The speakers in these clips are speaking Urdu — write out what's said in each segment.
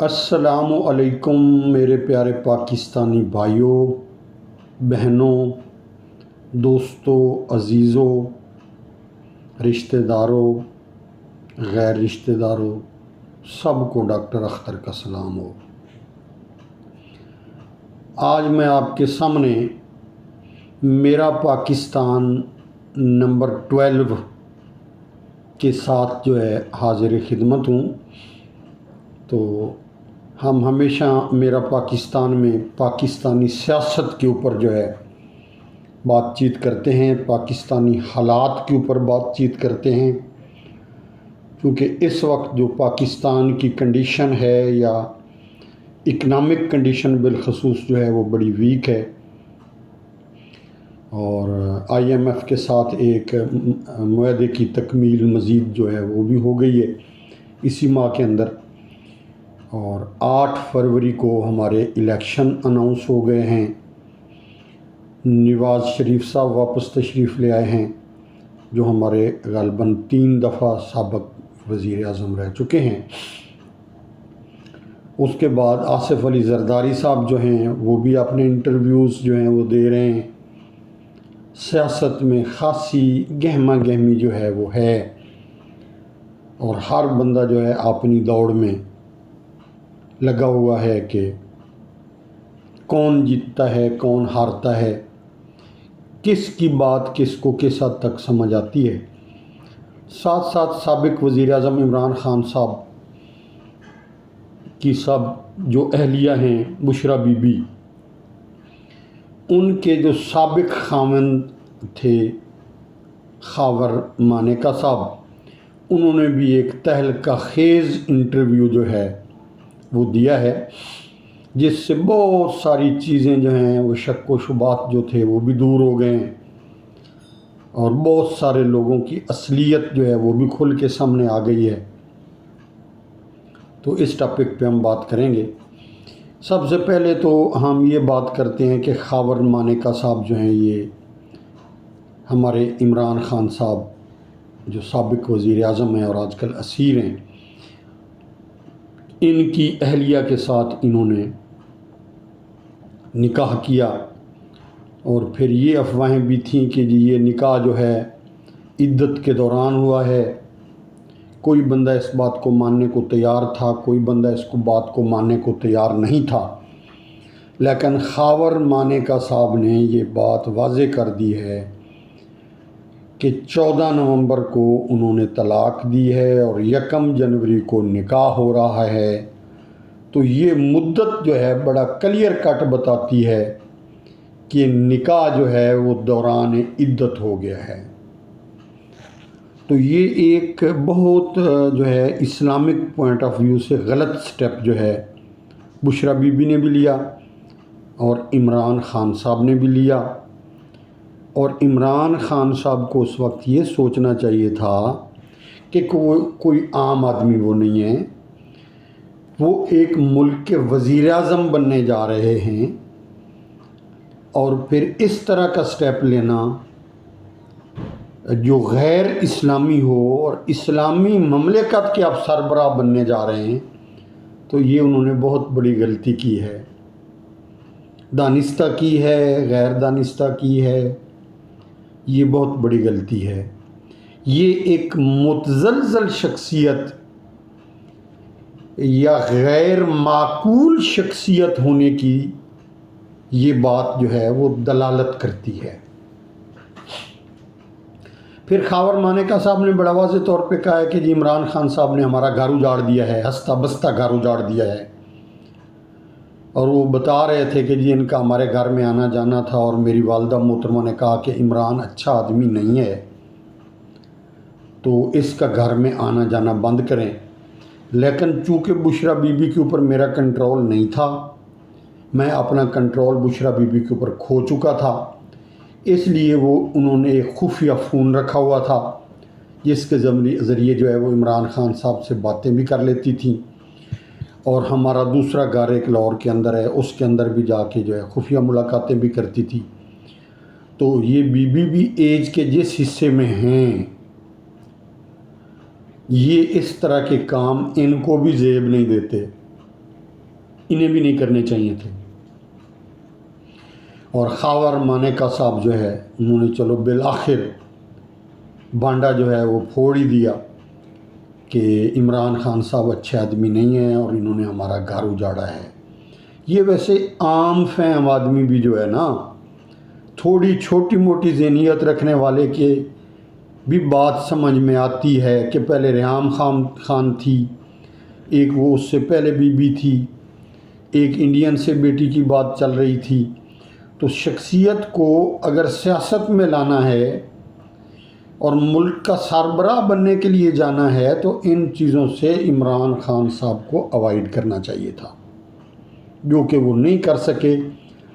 السلام علیکم میرے پیارے پاکستانی بھائیوں، بہنوں، دوستوں، عزیزوں، رشتہ داروں، غیر رشتہ داروں، سب کو ڈاکٹر اختر کا سلام ہو۔ آج میں آپ کے سامنے میرا پاکستان نمبر 12 کے ساتھ حاضر خدمت ہوں۔ تو ہم ہمیشہ میرا پاکستان میں پاکستانی سیاست کے اوپر بات چیت کرتے ہیں، پاکستانی حالات کے اوپر بات چیت کرتے ہیں، کیونکہ اس وقت جو پاکستان کی کنڈیشن ہے یا اکنامک کنڈیشن بالخصوص وہ بڑی ویک ہے، اور IMF کے ساتھ ایک معاہدے کی تکمیل مزید وہ بھی ہو گئی ہے اسی ماہ کے اندر، اور 8 فروری کو ہمارے الیکشن اناؤنس ہو گئے ہیں۔ نواز شریف صاحب واپس تشریف لے آئے ہیں، جو ہمارے غالباً 3 دفعہ سابق وزیر اعظم رہ چکے ہیں۔ اس کے بعد آصف علی زرداری صاحب وہ بھی اپنے انٹرویوز وہ دے رہے ہیں۔ سیاست میں خاصی گہما گہمی وہ ہے، اور ہر بندہ اپنی دوڑ میں لگا ہوا ہے کہ کون جیتتا ہے، کون ہارتا ہے، کس کی بات کس کو کس حد تک سمجھ آتی ہے۔ ساتھ ساتھ سابق وزیر اعظم عمران خان صاحب کی سب جو اہلیہ ہیں، بشرا بی بی، ان کے جو سابق خاوند تھے خاور مانیکا صاحب، انہوں نے بھی ایک تہلکہ خیز انٹرویو وہ دیا ہے، جس سے بہت ساری چیزیں وہ شک و شبہات تھے وہ بھی دور ہو گئے ہیں، اور بہت سارے لوگوں کی اصلیت وہ بھی کھل کے سامنے آ گئی ہے۔ تو اس ٹاپک پہ ہم بات کریں گے۔ سب سے پہلے تو ہم یہ بات کرتے ہیں کہ خاور مانیکا صاحب یہ ہمارے عمران خان صاحب جو سابق وزیر اعظم ہیں اور آج کل اسیر ہیں، ان کی اہلیہ کے ساتھ انہوں نے نکاح کیا، اور پھر یہ افواہیں بھی تھیں کہ یہ نکاح عدت کے دوران ہوا ہے۔ کوئی بندہ اس بات کو ماننے کو تیار تھا، کوئی بندہ اس بات کو ماننے کو تیار نہیں تھا، لیکن خاور مانیکا صاحب نے یہ بات واضح کر دی ہے کہ 14 نومبر کو انہوں نے طلاق دی ہے اور 1 جنوری کو نکاح ہو رہا ہے۔ تو یہ مدت بڑا کلیئر کٹ بتاتی ہے کہ نکاح وہ دوران عدت ہو گیا ہے۔ تو یہ ایک بہت اسلامک پوائنٹ آف ویو سے غلط سٹیپ بشرا بی بی نے بھی لیا اور عمران خان صاحب نے بھی لیا۔ اور عمران خان صاحب کو اس وقت یہ سوچنا چاہیے تھا کہ کوئی عام آدمی وہ نہیں ہے، وہ ایک ملک کے وزیر اعظم بننے جا رہے ہیں، اور پھر اس طرح کا سٹیپ لینا جو غیر اسلامی ہو، اور اسلامی مملکت کے آپ سربراہ بننے جا رہے ہیں، تو یہ انہوں نے بہت بڑی غلطی کی ہے، دانستہ کی ہے، غیر دانستہ کی ہے، یہ بہت بڑی غلطی ہے۔ یہ ایک متزلزل شخصیت یا غیر معقول شخصیت ہونے کی یہ بات وہ دلالت کرتی ہے۔ پھر خاور مانیکا صاحب نے بڑا واضح طور پہ کہا ہے کہ جی عمران خان صاحب نے ہمارا گھر اجاڑ دیا ہے، ہستہ بستہ گھر اجاڑ دیا ہے، اور وہ بتا رہے تھے کہ جی ان کا ہمارے گھر میں آنا جانا تھا، اور میری والدہ محترمہ نے کہا کہ عمران اچھا آدمی نہیں ہے، تو اس کا گھر میں آنا جانا بند کریں۔ لیکن چونکہ بشرا بی بی کے اوپر میرا کنٹرول نہیں تھا، میں اپنا کنٹرول بشرا بی بی کے اوپر کھو چکا تھا، اس لیے انہوں نے ایک خفیہ فون رکھا ہوا تھا، جس کے ذریعے وہ عمران خان صاحب سے باتیں بھی کر لیتی تھیں، اور ہمارا دوسرا گھر ایک لاہور کے اندر ہے، اس کے اندر بھی جا کے خفیہ ملاقاتیں بھی کرتی تھی۔ تو یہ بی بی بھی ایج کے جس حصے میں ہیں، یہ اس طرح کے کام ان کو بھی زیب نہیں دیتے، انہیں بھی نہیں کرنے چاہیے تھے۔ اور خاور مانیکا صاحب جو ہے انہوں نے چلو بالآخر بانڈا جو ہے وہ پھوڑ ہی دیا کہ عمران خان صاحب اچھے آدمی نہیں ہیں اور انہوں نے ہمارا گھر اجاڑا ہے۔ یہ ویسے عام فہم آدمی بھی جو ہے نا، تھوڑی چھوٹی موٹی ذہنیت رکھنے والے کے بھی بات سمجھ میں آتی ہے کہ پہلے ریحام خان تھی، ایک وہ اس سے پہلے بی بی تھی، ایک انڈین سے بیٹی کی بات چل رہی تھی۔ تو شخصیت کو اگر سیاست میں لانا ہے اور ملک کا سربراہ بننے کے لیے جانا ہے تو ان چیزوں سے عمران خان صاحب کو اوائڈ کرنا چاہیے تھا، جو کہ وہ نہیں کر سکے،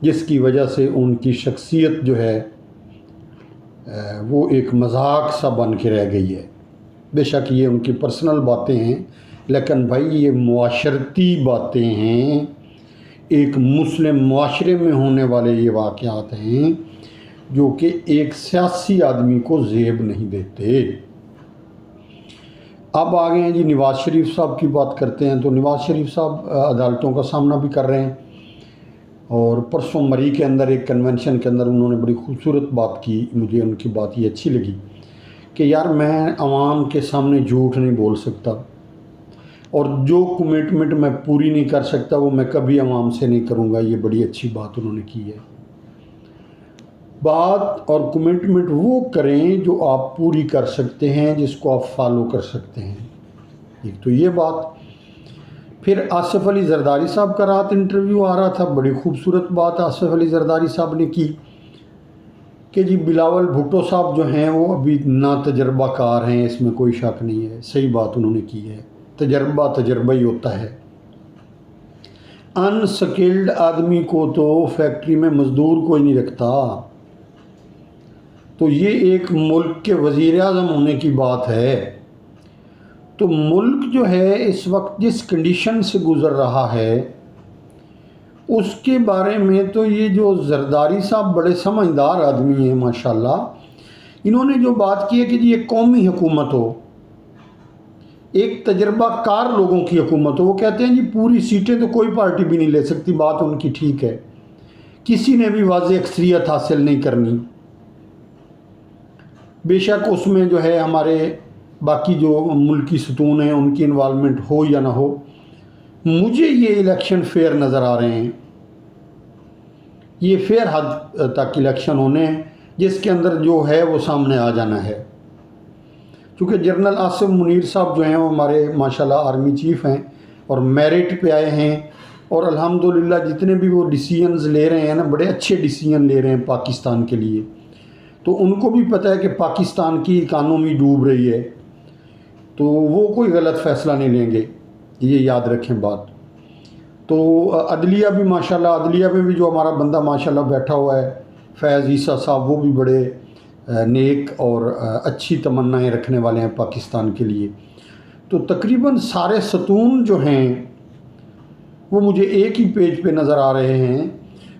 جس کی وجہ سے ان کی شخصیت جو ہے وہ ایک مذاق سا بن کے رہ گئی ہے۔ بے شک یہ ان کی پرسنل باتیں ہیں، لیکن بھائی یہ معاشرتی باتیں ہیں، ایک مسلم معاشرے میں ہونے والے یہ واقعات ہیں جو کہ ایک سیاسی آدمی کو زیب نہیں دیتے۔ اب آگے ہیں جی نواز شریف صاحب کی بات کرتے ہیں۔ تو نواز شریف صاحب عدالتوں کا سامنا بھی کر رہے ہیں، اور پرسوں مری کے اندر ایک کنونشن کے اندر انہوں نے بڑی خوبصورت بات کی، مجھے ان کی بات یہ اچھی لگی کہ یار میں عوام کے سامنے جھوٹ نہیں بول سکتا، اور جو کمٹمنٹ میں پوری نہیں کر سکتا وہ میں کبھی عوام سے نہیں کروں گا۔ یہ بڑی اچھی بات انہوں نے کی ہے۔ بات اور کمٹمنٹ وہ کریں جو آپ پوری کر سکتے ہیں، جس کو آپ فالو کر سکتے ہیں۔ ایک تو یہ بات۔ پھر آصف علی زرداری صاحب کا رات انٹرویو آ رہا تھا، بڑی خوبصورت بات آصف علی زرداری صاحب نے کی کہ جی بلاول بھٹو صاحب جو ہیں وہ ابھی نا تجربہ کار ہیں، اس میں کوئی شک نہیں ہے۔ صحیح بات انہوں نے کی ہے، تجربہ ہی ہوتا ہے۔ ان سکلڈ آدمی کو تو فیکٹری میں مزدور کوئی نہیں رکھتا۔ تو یہ ایک ملک کے وزیر اعظم ہونے کی بات ہے۔ تو ملک جو ہے اس وقت جس کنڈیشن سے گزر رہا ہے اس کے بارے میں تو یہ جو زرداری صاحب بڑے سمجھدار آدمی ہیں ماشاءاللہ، انہوں نے جو بات کی ہے کہ جی ایک قومی حکومت ہو، ایک تجربہ کار لوگوں کی حکومت ہو۔ وہ کہتے ہیں جی پوری سیٹیں تو کوئی پارٹی بھی نہیں لے سکتی، بات ان کی ٹھیک ہے، کسی نے بھی واضح اکثریت حاصل نہیں کرنی۔ بے شک اس میں جو ہے ہمارے باقی جو ملکی ستون ہیں ان کی انوالومنٹ ہو یا نہ ہو، مجھے یہ الیکشن فیئر نظر آ رہے ہیں۔ یہ فیئر حد تک الیکشن ہونے ہیں جس کے اندر جو ہے وہ سامنے آ جانا ہے۔ چونکہ جنرل آصف منیر صاحب جو ہیں وہ ہمارے ماشاءاللہ آرمی چیف ہیں اور میرٹ پہ آئے ہیں، اور الحمدللہ جتنے بھی وہ ڈیسیژنز لے رہے ہیں نا، بڑے اچھے ڈیسیژن لے رہے ہیں پاکستان کے لیے۔ تو ان کو بھی پتہ ہے کہ پاکستان کی اکانومی ڈوب رہی ہے، تو وہ کوئی غلط فیصلہ نہیں لیں گے، یہ یاد رکھیں بات۔ تو عدلیہ بھی ماشاءاللہ، عدلیہ میں بھی جو ہمارا بندہ ماشاءاللہ بیٹھا ہوا ہے فیض عیسیٰ صاحب، وہ بھی بڑے نیک اور اچھی تمنائیں رکھنے والے ہیں پاکستان کے لیے۔ تو تقریباً سارے ستون جو ہیں وہ مجھے ایک ہی پیج پہ نظر آ رہے ہیں۔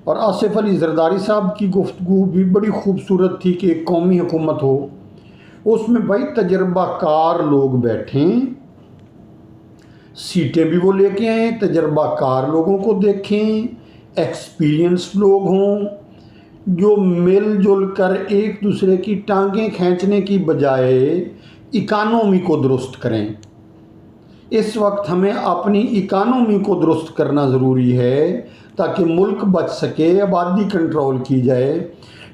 اور آصف علی زرداری صاحب کی گفتگو بھی بڑی خوبصورت تھی کہ ایک قومی حکومت ہو، اس میں بھائی تجربہ کار لوگ بیٹھیں، سیٹیں بھی وہ لے کے آئیں، تجربہ کار لوگوں کو دیکھیں، ایکسپیرینس لوگ ہوں جو مل جل کر ایک دوسرے کی ٹانگیں کھینچنے کی بجائے اکانومی کو درست کریں۔ اس وقت ہمیں اپنی اکانومی کو درست کرنا ضروری ہے تاکہ ملک بچ سکے، آبادی کنٹرول کی جائے۔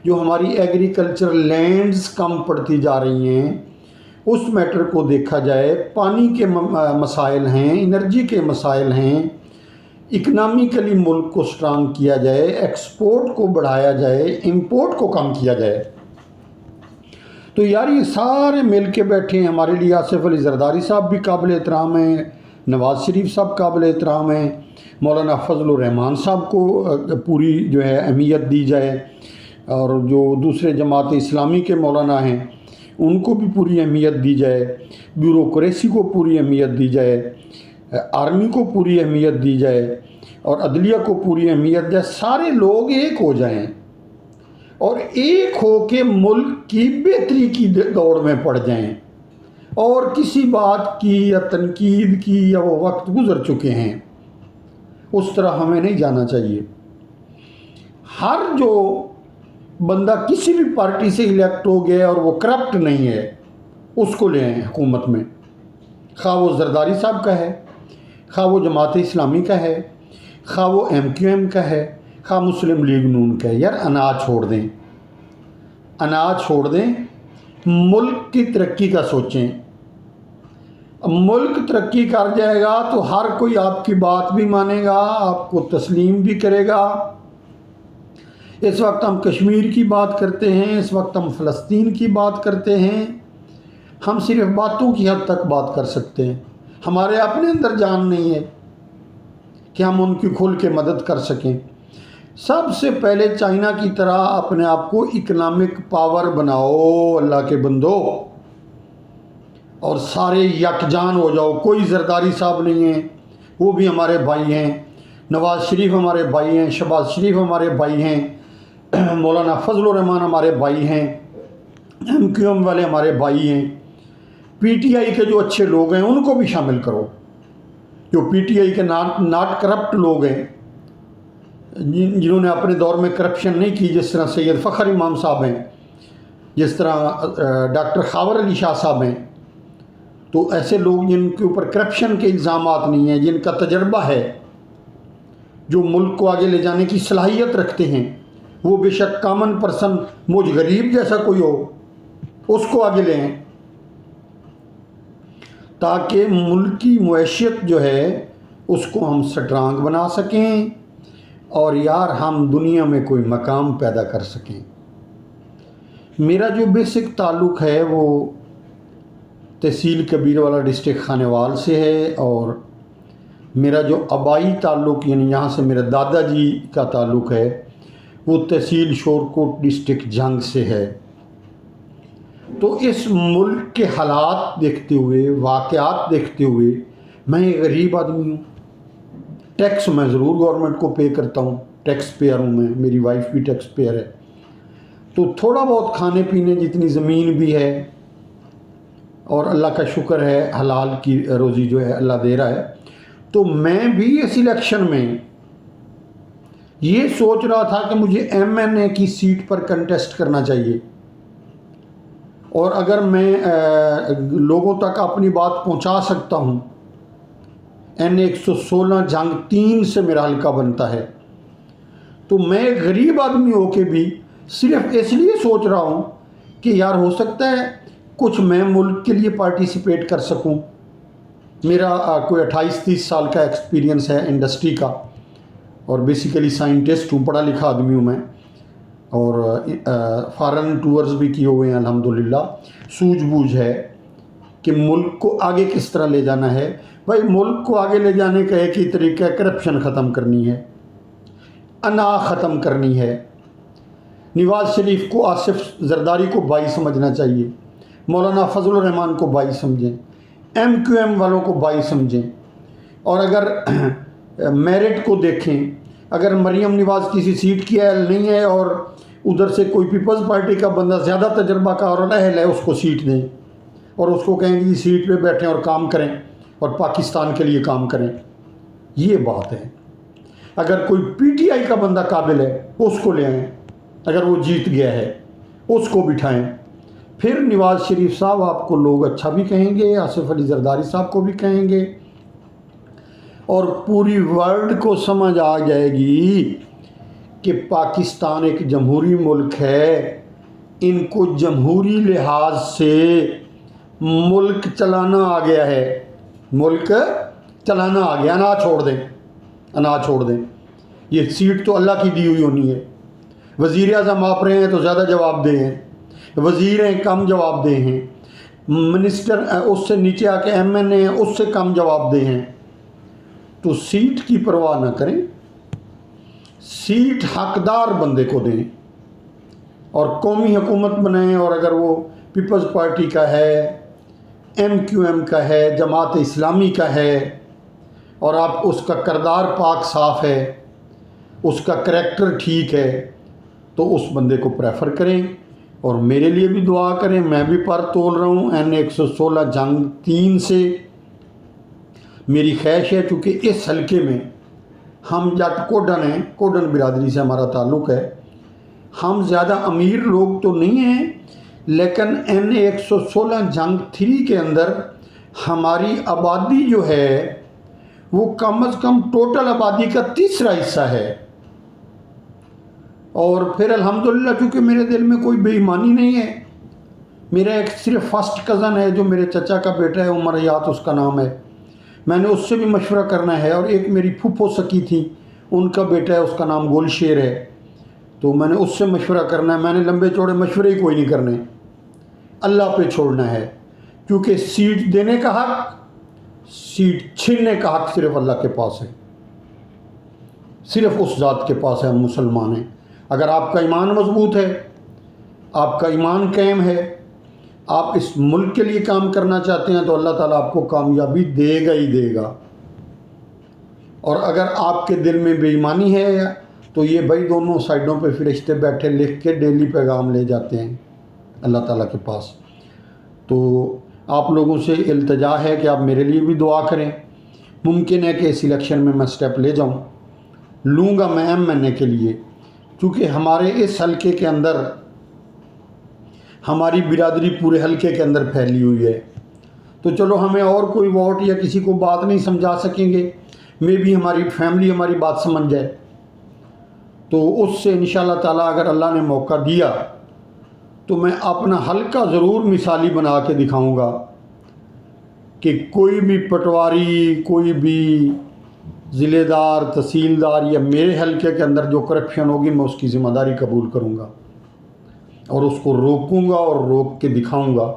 جو ہماری ایگریکلچر لینڈز کم پڑتی جا رہی ہیں اس میٹر کو دیکھا جائے، پانی کے مسائل ہیں، انرجی کے مسائل ہیں، اکنامکلی ملک کو سٹرانگ کیا جائے، ایکسپورٹ کو بڑھایا جائے، امپورٹ کو کم کیا جائے۔ تو یار یہ سارے مل کے بیٹھے ہیں ہمارے لیے۔ آصف علی زرداری صاحب بھی قابل احترام ہیں، نواز شریف صاحب قابل احترام ہیں، مولانا فضل الرحمان صاحب کو پوری جو ہے اہمیت دی جائے، اور جو دوسرے جماعت اسلامی کے مولانا ہیں ان کو بھی پوری اہمیت دی جائے، بیوروکریسی کو پوری اہمیت دی جائے، آرمی کو پوری اہمیت دی جائے، اور عدلیہ کو پوری اہمیت جائے۔ سارے لوگ ایک ہو جائیں اور ایک ہو کے ملک کی بہتری کی دوڑ میں پڑ جائیں، اور کسی بات کی یا تنقید کی یا وہ وقت گزر چکے ہیں۔ اس طرح ہمیں نہیں جانا چاہیے۔ ہر جو بندہ کسی بھی پارٹی سے الیکٹ ہو گیا اور وہ کرپٹ نہیں ہے اس کو لے آئیں حکومت میں، خواہ وہ زرداری صاحب کا ہے، خواہ وہ جماعت اسلامی کا ہے، خواہ وہ ایم کیو ایم کا ہے، خواہ مسلم لیگ نون کا ہے۔ یار اناج چھوڑ دیں، اناج چھوڑ دیں، ملک کی ترقی کا سوچیں۔ ملک ترقی کر جائے گا تو ہر کوئی آپ کی بات بھی مانے گا، آپ کو تسلیم بھی کرے گا۔ اس وقت ہم کشمیر کی بات کرتے ہیں، اس وقت ہم فلسطین کی بات کرتے ہیں، ہم صرف باتوں کی حد تک بات کر سکتے ہیں، ہمارے اپنے اندر جان نہیں ہے کہ ہم ان کی کھل کے مدد کر سکیں۔ سب سے پہلے چائنا کی طرح اپنے آپ کو اکنامک پاور بناؤ اللہ کے بندو، اور سارے یکجان ہو جاؤ۔ کوئی زرداری صاحب نہیں ہیں، وہ بھی ہمارے بھائی ہیں، نواز شریف ہمارے بھائی ہیں، شہباز شریف ہمارے بھائی ہیں، مولانا فضل الرحمان ہمارے بھائی ہیں، ایم کیو ایم والے ہمارے بھائی ہیں، پی ٹی آئی کے جو اچھے لوگ ہیں ان کو بھی شامل کرو، جو پی ٹی آئی کے ناٹ کرپٹ لوگ ہیں، جنہوں نے اپنے دور میں کرپشن نہیں کی، جس طرح سید فخر امام صاحب ہیں، جس طرح ڈاکٹر خاور علی شاہ صاحب ہیں۔ تو ایسے لوگ جن کے اوپر کرپشن کے الزامات نہیں ہیں، جن کا تجربہ ہے، جو ملک کو آگے لے جانے کی صلاحیت رکھتے ہیں، وہ بے شک کامن پرسن مجھ غریب جیسا کوئی ہو اس کو آگے لیں، تاکہ ملک کی معیشت جو ہے اس کو ہم سٹرانگ بنا سکیں اور یار ہم دنیا میں کوئی مقام پیدا کر سکیں۔ میرا جو بیسک تعلق ہے وہ تحصیل کبیر والا ڈسٹرکٹ خانیوال سے ہے، اور میرا جو آبائی تعلق یعنی یہاں سے میرے دادا جی کا تعلق ہے وہ تحصیل شورکوٹ ڈسٹرکٹ جنگ سے ہے۔ تو اس ملک کے حالات دیکھتے ہوئے، واقعات دیکھتے ہوئے، میں ایک غریب آدمی ہوں، ٹیکس میں ضرور گورنمنٹ کو پے کرتا ہوں، ٹیکس پیئر ہوں میں، میری وائف بھی ٹیکس پیئر ہے، تو تھوڑا بہت کھانے پینے جتنی زمین بھی ہے، اور اللہ کا شکر ہے حلال کی روزی جو ہے اللہ دے رہا ہے۔ تو میں بھی اس الیکشن میں یہ سوچ رہا تھا کہ مجھے ایم این اے کی سیٹ پر کنٹیسٹ کرنا چاہیے، اور اگر میں لوگوں تک اپنی بات پہنچا سکتا ہوں، این 116 جنگ 3 سے میرا حلقہ بنتا ہے، تو میں ایک غریب آدمی ہو کے بھی صرف اس لیے سوچ رہا ہوں کہ یار ہو سکتا ہے کچھ میں ملک کے لیے پارٹیسپیٹ کر سکوں۔ میرا کوئی 28-30 سال کا ایکسپیرینس ہے انڈسٹری کا، اور بیسیکلی سائنٹسٹ ہوں، پڑھا لکھا آدمی ہوں میں، اور فارن ٹورز بھی کیے ہوئے ہیں الحمدللہ۔ سوجھ بوجھ ہے کہ ملک کو آگے کس طرح لے جانا ہے۔ بھائی ملک کو آگے لے جانے کا ایک ہی طریقہ ہے، کرپشن ختم کرنی ہے، انا ختم کرنی ہے۔ نواز شریف کو، آصف زرداری کو بھائی سمجھنا چاہیے، مولانا فضل الرحمان کو بھائی سمجھیں، ایم کیو ایم والوں کو بھائی سمجھیں، اور اگر میرٹ کو دیکھیں، اگر مریم نواز کسی سیٹ کی اہل نہیں ہے اور ادھر سے کوئی پیپلز پارٹی کا بندہ زیادہ تجربہ کا اور اہل ہے، اس کو سیٹ دیں اور اس کو کہیں کہ سیٹ پہ بیٹھیں اور کام کریں اور پاکستان کے لیے کام کریں۔ یہ بات ہے۔ اگر کوئی پی ٹی آئی کا بندہ قابل ہے اس کو لے آئیں، اگر وہ جیت گیا ہے اس کو بٹھائیں، پھر نواز شریف صاحب آپ کو لوگ اچھا بھی کہیں گے، آصف علی زرداری صاحب کو بھی کہیں گے، اور پوری ورلڈ کو سمجھ آ جائے گی کہ پاکستان ایک جمہوری ملک ہے، ان کو جمہوری لحاظ سے ملک چلانا آ گیا ہے، ملک چلانا آ گیا۔ انا چھوڑ دیں، انا چھوڑ دیں، یہ سیٹ تو اللہ کی دی ہوئی ہونی ہے۔ وزیر اعظم آپ رہے ہیں تو زیادہ جواب دہ ہیں، وزیر ہیں کم جواب دہ ہیں، منسٹر اس سے نیچے آ کے ایم این اے ہیں اس سے کم جواب دہ ہیں۔ تو سیٹ کی پرواہ نہ کریں، سیٹ حقدار بندے کو دیں اور قومی حکومت بنائیں، اور اگر وہ پیپلز پارٹی کا ہے، ایم کیو ایم کا ہے، جماعت اسلامی کا ہے، اور آپ اس کا کردار پاک صاف ہے، اس کا کریکٹر ٹھیک ہے، تو اس بندے کو پریفر کریں، اور میرے لیے بھی دعا کریں۔ میں بھی پر تول رہا ہوں این 116 جنگ 3 سے۔ میری خواہش ہے چونکہ اس حلقے میں ہم جٹ کوڈن ہیں، کوڈن برادری سے ہمارا تعلق ہے. ہم زیادہ امیر لوگ تو نہیں ہیں، لیکن N116 جنگ 3 کے اندر ہماری آبادی جو ہے وہ کم از کم ٹوٹل آبادی کا 3 حصہ ہے. اور پھر الحمدللہ چونکہ میرے دل میں کوئی بے ایمانی نہیں ہے. میرا ایک صرف فرسٹ کزن ہے جو میرے چچا کا بیٹا ہے، عمر حیات اس کا نام ہے. میں نے اس سے بھی مشورہ کرنا ہے. اور ایک میری پھوپھو سکی تھی، ان کا بیٹا ہے، اس کا نام گول شیر ہے، تو میں نے اس سے مشورہ کرنا ہے. میں نے لمبے چوڑے مشورے ہی کوئی نہیں کرنے، اللہ پہ چھوڑنا ہے. کیونکہ سیٹ دینے کا حق، سیٹ چھیننے کا حق صرف اللہ کے پاس ہے، صرف اس ذات کے پاس ہے. ہم مسلمان ہیں. اگر آپ کا ایمان مضبوط ہے، آپ کا ایمان قائم ہے، آپ اس ملک کے لیے کام کرنا چاہتے ہیں، تو اللہ تعالیٰ آپ کو کامیابی دے گا ہی دے گا. اور اگر آپ کے دل میں بے ایمانی ہے تو یہ بھائی دونوں سائڈوں پہ فرشتے بیٹھے لکھ کے ڈیلی پیغام لے جاتے ہیں اللہ تعالیٰ کے پاس. تو آپ لوگوں سے التجا ہے کہ آپ میرے لیے بھی دعا کریں. ممکن ہے کہ اس الیکشن میں میں سٹیپ لے جاؤں، لوں گا میں MNA کے لیے، کیونکہ ہمارے اس حلقے کے اندر ہماری برادری پورے حلقے کے اندر پھیلی ہوئی ہے. تو چلو ہمیں اور کوئی ووٹ یا کسی کو بات نہیں سمجھا سکیں گے، میں بھی ہماری فیملی ہماری بات سمجھ جائے. تو اس سے انشاءاللہ تعالیٰ اگر اللہ نے موقع دیا تو میں اپنا حلقہ ضرور مثالی بنا کے دکھاؤں گا کہ کوئی بھی پٹواری، کوئی بھی ضلع دار، تحصیلدار یا میرے حلقے کے اندر جو کرپشن ہوگی میں اس کی ذمہ داری قبول کروں گا اور اس کو روکوں گا اور روک کے دکھاؤں گا.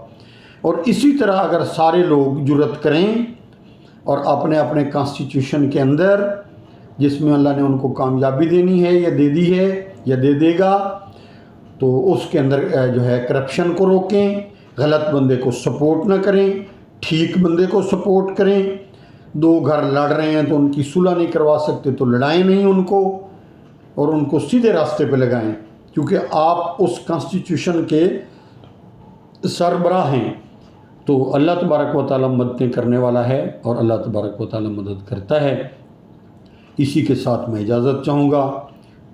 اور اسی طرح اگر سارے لوگ جرأت کریں اور اپنے اپنے کانسٹیٹیوشن کے اندر جس میں اللہ نے ان کو کامیابی دینی ہے یا دے دی ہے یا دے دے گا، تو اس کے اندر جو ہے کرپشن کو روکیں، غلط بندے کو سپورٹ نہ کریں، ٹھیک بندے کو سپورٹ کریں. 2 گھر لڑ رہے ہیں تو ان کی صلح نہیں کروا سکتے تو لڑائیں نہیں ان کو، اور ان کو سیدھے راستے پہ لگائیں، کیونکہ آپ اس کانسٹیٹیوشن کے سربراہ ہیں. تو اللہ تبارک و تعالیٰ مددیں کرنے والا ہے اور اللہ تبارک و تعالیٰ مدد کرتا ہے. اسی کے ساتھ میں اجازت چاہوں گا.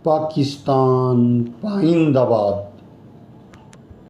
پاکستان پائندہ باد.